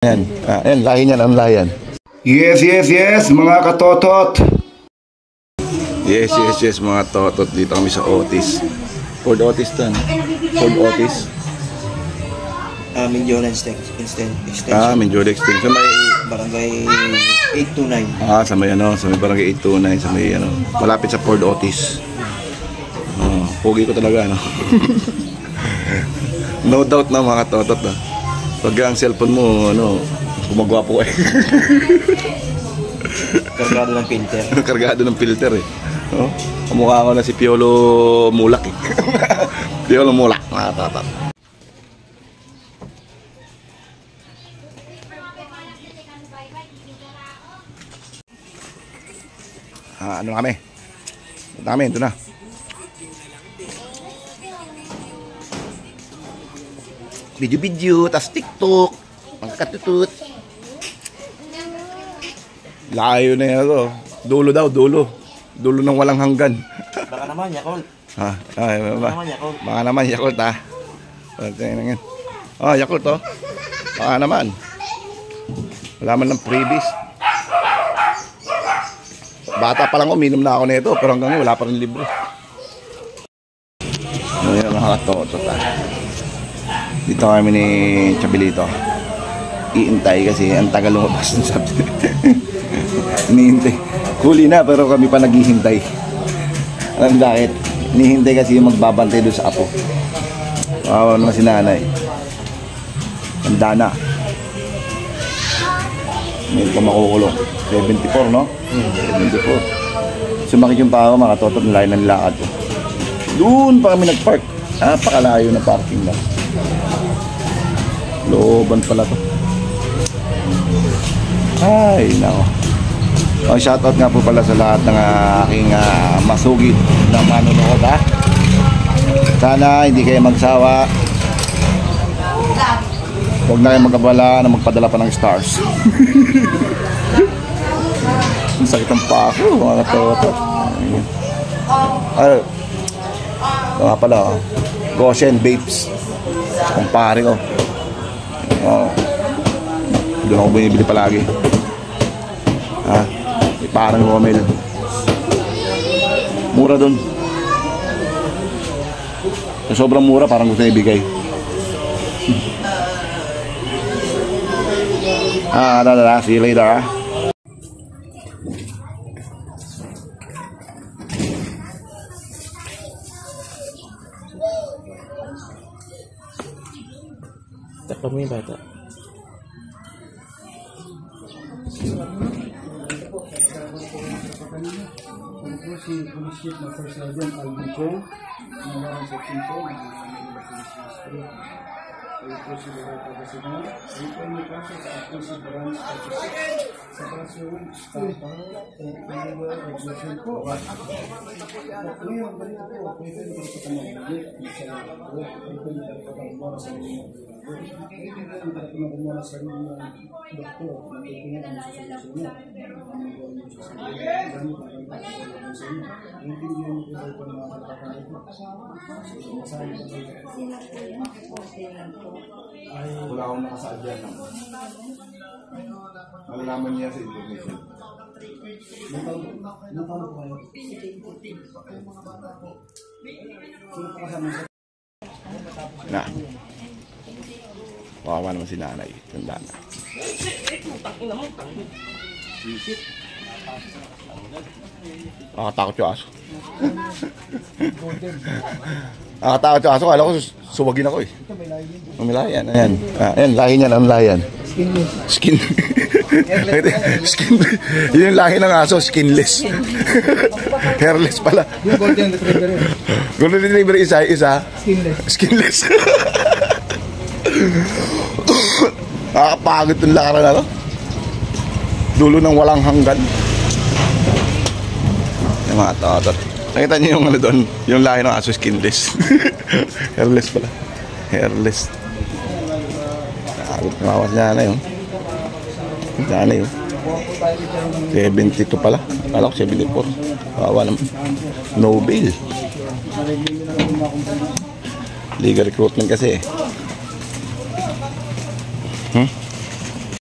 Ayan, ayan, lahi niyan, ang lahi yan. Yes, mga katotot. Yes, mga totot. Dito kami sa Otis. Ford Otis to, no? Ford Otis. Mindoro Extension. Mindoro Extension. May Barangay 829. sa may sa may barangay 829, sa may malapit sa Ford Otis. Pogi ko talaga, no? No doubt na mga katotot, no? Pag ang cellphone mo, gumagwapo eh. Kargado ng filter. Kargado ng filter eh. Kamukha ko na si Piolo Mulak eh. Piolo Mulak, mga katotot. Ano kami? Ito na. Video, tas TikTok, magkatutut. Layo na yan ako. Dulo daw. Dulo ng walang hanggan. Baka naman, Yakult. Baka naman, Yakult, ha. Yakult, oh. Baka naman. Wala man ng freebies. Bata pa lang uminom na ako nito, pero hanggang ngayon wala pa rin libre. Ayan, mga katotot, ha. Dito kami ni Chabilito. Iintay kasi ang tagal lumabas ng subject. Hinihintay. Huli na pero kami pa naghihintay. Alam bakit? Hinihintay kasi yung magbabantay doon sa apo. Kawawa naman si nanay. Handa na. Ngayon pa makukulong. 74, no? 74. Sumakit yung paa ko, mga katotot, nalayo ng lakad ko. Doon pa kami nagpark. Napakalayo na parking na. Looban pala to. Ay, nako. Shoutout nga po pala sa lahat ng aking masugid na manonood, ha. Sana hindi kayo magsawa. Huwag na kayo magkabala na magpadala pa ng stars. Ang sakit ang paa ko, mga katotot. Ito nga pala, Goshen Babes. Kumpare ko. Doon ako binibili palagi. Parang Romel. Mura doon. Sobrang mura, parang gusto na ibigay. See you later, ha. Takpan mo yung bata. Si Police na First Sergeant Albico, nangyari sa Pinto, ay po si Loretta Basinan, ay po may kaso sa Acusi Branch 36, sa kaso Stampa, Illegal Regulation po. At ngayon, ganito po, pwede rin sa kamagigit, sa pwede rin sa kamagmara sa mga pwede rin sa kamagmara sa mga doktor, na pwede rin sa solusyon Wala akong nakasaad dyan. Malalaman niya sa information. Napalo po kayo? Na. Kawawa naman si nanay. Tanda na. Nakatakot yung aso. Nakatakot yung aso. Kala ko suwagin ako eh. May lahi yan. Ayan, lahi niyan. Ang lahi yan. Skinless. Yun yung lahi ng aso. Skinless. Hairless pala. Yung Golden Retriever yun. Golden Retriever isa. Skinless. Nakakapagod yung lakaran na to. Dulo ng walang hanggan. Yung mga totot. Nakita niyo yung doon, yung lahi ng aso, skinless. Hairless pala. Hairless. Mawas niya na yun. Niya na yun. 72 pala. Kala ko 74. Kawawa naman. No bail. Legal recruitment kasi eh.